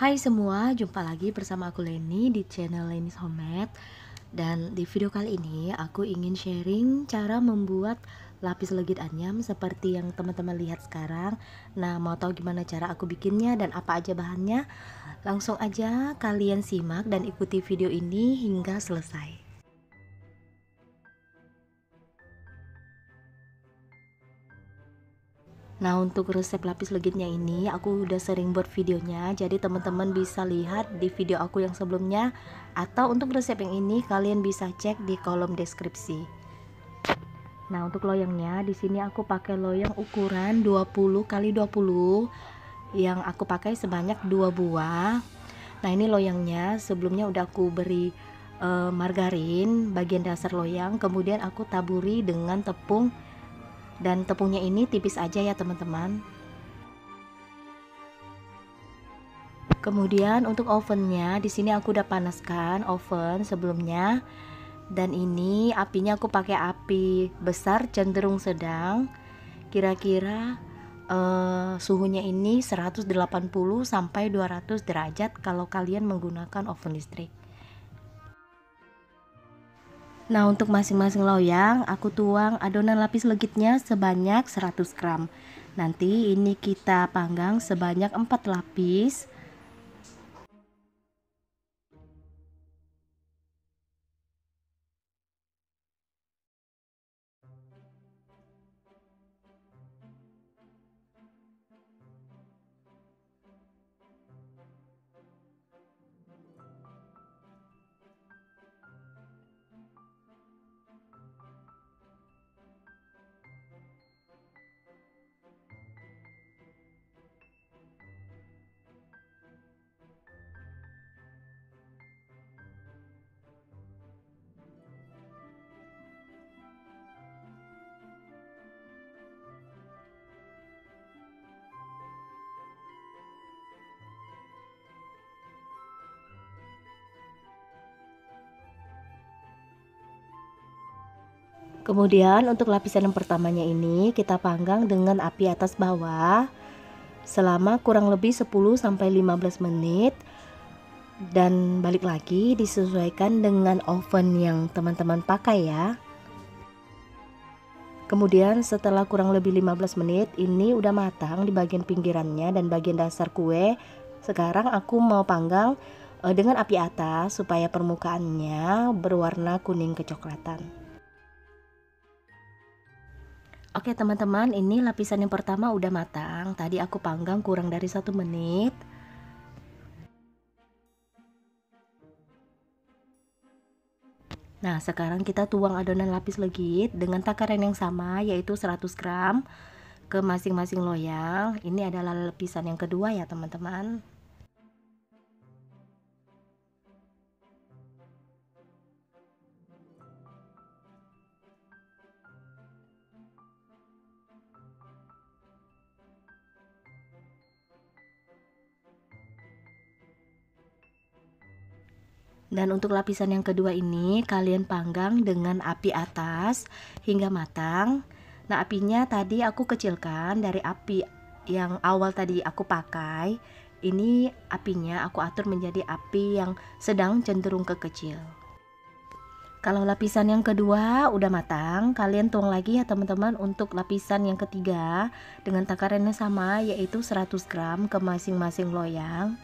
Hai semua, jumpa lagi bersama aku Leni di channel Leni's Homemade. Dan di video kali ini aku ingin sharing cara membuat lapis legit anyam seperti yang teman-teman lihat sekarang. Nah, mau tahu gimana cara aku bikinnya dan apa aja bahannya? Langsung aja kalian simak dan ikuti video ini hingga selesai. Nah, untuk resep lapis legitnya ini aku udah sering buat videonya, jadi teman-teman bisa lihat di video aku yang sebelumnya, atau untuk resep yang ini kalian bisa cek di kolom deskripsi. Nah, untuk loyangnya di sini aku pakai loyang ukuran 20 x 20 yang aku pakai sebanyak 2 buah. Nah, ini loyangnya sebelumnya udah aku beri margarin bagian dasar loyang, kemudian aku taburi dengan tepung. Dan tepungnya ini tipis aja ya teman-teman. Kemudian untuk ovennya di sini aku udah panaskan oven sebelumnya. Dan ini apinya aku pakai api besar cenderung sedang. Kira-kira suhunya ini 180 sampai 200 derajat kalau kalian menggunakan oven listrik. Nah, untuk masing-masing loyang aku tuang adonan lapis legitnya sebanyak 100 gram. Nanti ini kita panggang sebanyak 4 lapis. Kemudian untuk lapisan yang pertamanya ini kita panggang dengan api atas bawah selama kurang lebih 10-15 menit. Dan balik lagi disesuaikan dengan oven yang teman-teman pakai ya. Kemudian setelah kurang lebih 15 menit ini udah matang di bagian pinggirannya dan bagian dasar kue. Sekarang aku mau panggang dengan api atas supaya permukaannya berwarna kuning kecoklatan. Oke teman-teman, ini lapisan yang pertama udah matang. Tadi aku panggang kurang dari 1 menit. Nah, sekarang kita tuang adonan lapis legit dengan takaran yang sama, yaitu 100 gram ke masing-masing loyang. Ini adalah lapisan yang kedua ya teman-teman. Dan untuk lapisan yang kedua ini kalian panggang dengan api atas hingga matang. Nah, apinya tadi aku kecilkan dari api yang awal tadi aku pakai. Ini apinya aku atur menjadi api yang sedang cenderung ke kecil. Kalau lapisan yang kedua udah matang, kalian tuang lagi ya teman-teman untuk lapisan yang ketiga dengan takarannya sama, yaitu 100 gram ke masing-masing loyang.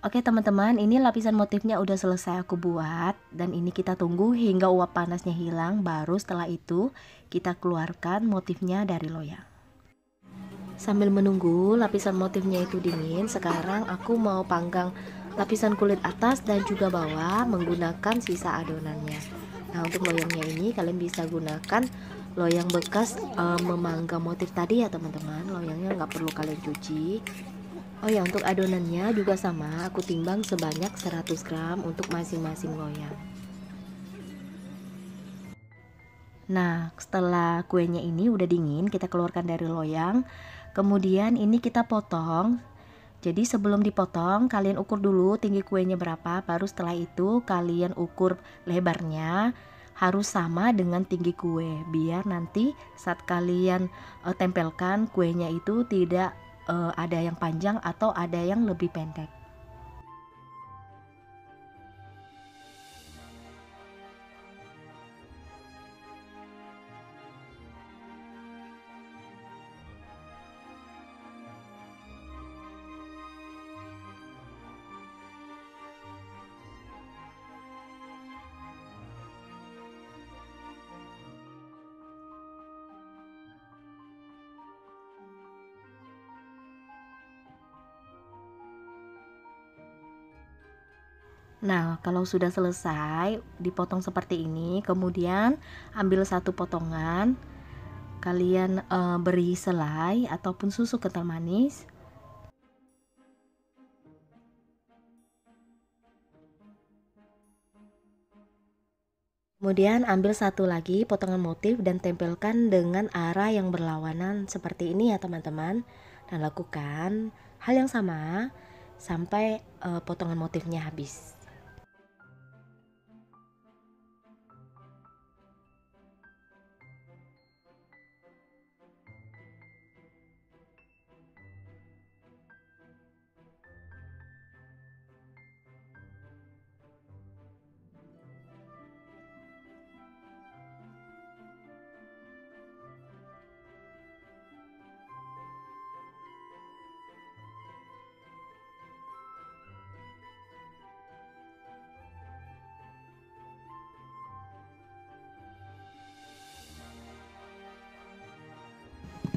Oke teman-teman, ini lapisan motifnya udah selesai aku buat. Dan ini kita tunggu hingga uap panasnya hilang. Baru setelah itu kita keluarkan motifnya dari loyang. Sambil menunggu lapisan motifnya itu dingin, sekarang aku mau panggang lapisan kulit atas dan juga bawah menggunakan sisa adonannya. Nah, untuk loyangnya ini kalian bisa gunakan loyang bekas memanggang motif tadi ya teman-teman. Loyangnya nggak perlu kalian cuci. Oh ya, untuk adonannya juga sama, aku timbang sebanyak 100 gram untuk masing-masing loyang. Nah, setelah kuenya ini udah dingin, kita keluarkan dari loyang. Kemudian ini kita potong. Jadi sebelum dipotong, kalian ukur dulu tinggi kuenya berapa, baru setelah itu kalian ukur lebarnya harus sama dengan tinggi kue, biar nanti saat kalian tempelkan kuenya itu tidak ada yang panjang atau ada yang lebih pendek. Nah, kalau sudah selesai dipotong seperti ini, kemudian ambil satu potongan, kalian beri selai ataupun susu kental manis. Kemudian ambil satu lagi potongan motif dan tempelkan dengan arah yang berlawanan seperti ini ya teman-teman. Dan lakukan hal yang sama sampai potongan motifnya habis.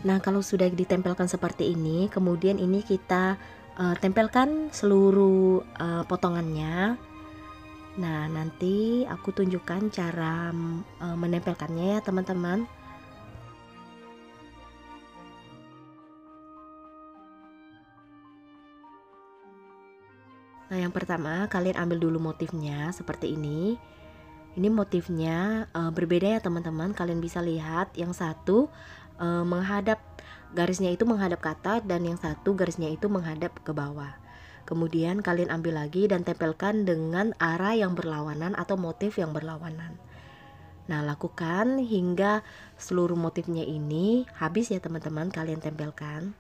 Nah, kalau sudah ditempelkan seperti ini, kemudian ini kita tempelkan seluruh potongannya. Nah, nanti aku tunjukkan cara menempelkannya ya teman-teman. Nah, yang pertama kalian ambil dulu motifnya seperti ini. Ini motifnya berbeda ya teman-teman. Kalian bisa lihat yang satu menghadap, garisnya itu menghadap ke atas, dan yang satu garisnya itu menghadap ke bawah. Kemudian kalian ambil lagi dan tempelkan dengan arah yang berlawanan atau motif yang berlawanan. Nah, lakukan hingga seluruh motifnya ini habis ya teman-teman, kalian tempelkan.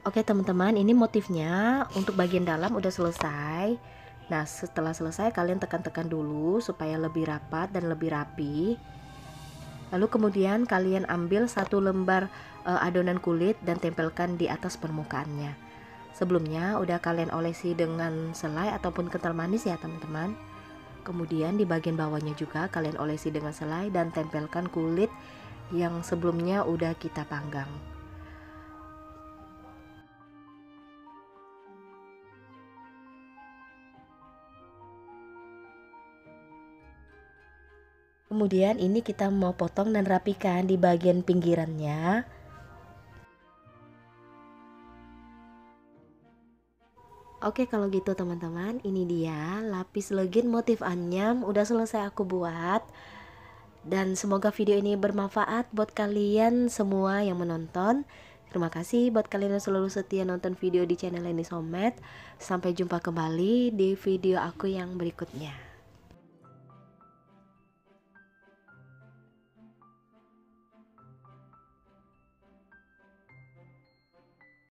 Oke teman-teman, ini motifnya untuk bagian dalam udah selesai. Nah setelah selesai kalian tekan-tekan dulu supaya lebih rapat dan lebih rapi. Lalu kemudian kalian ambil satu lembar adonan kulit dan tempelkan di atas permukaannya. Sebelumnya udah kalian olesi dengan selai ataupun kental manis ya teman-teman. Kemudian di bagian bawahnya juga kalian olesi dengan selai dan tempelkan kulit yang sebelumnya udah kita panggang. Kemudian ini kita mau potong dan rapikan di bagian pinggirannya. Oke kalau gitu teman-teman, ini dia lapis legit motif anyam udah selesai aku buat. Dan semoga video ini bermanfaat buat kalian semua yang menonton. Terima kasih buat kalian yang selalu setia nonton video di channel ini Somet. Sampai jumpa kembali di video aku yang berikutnya.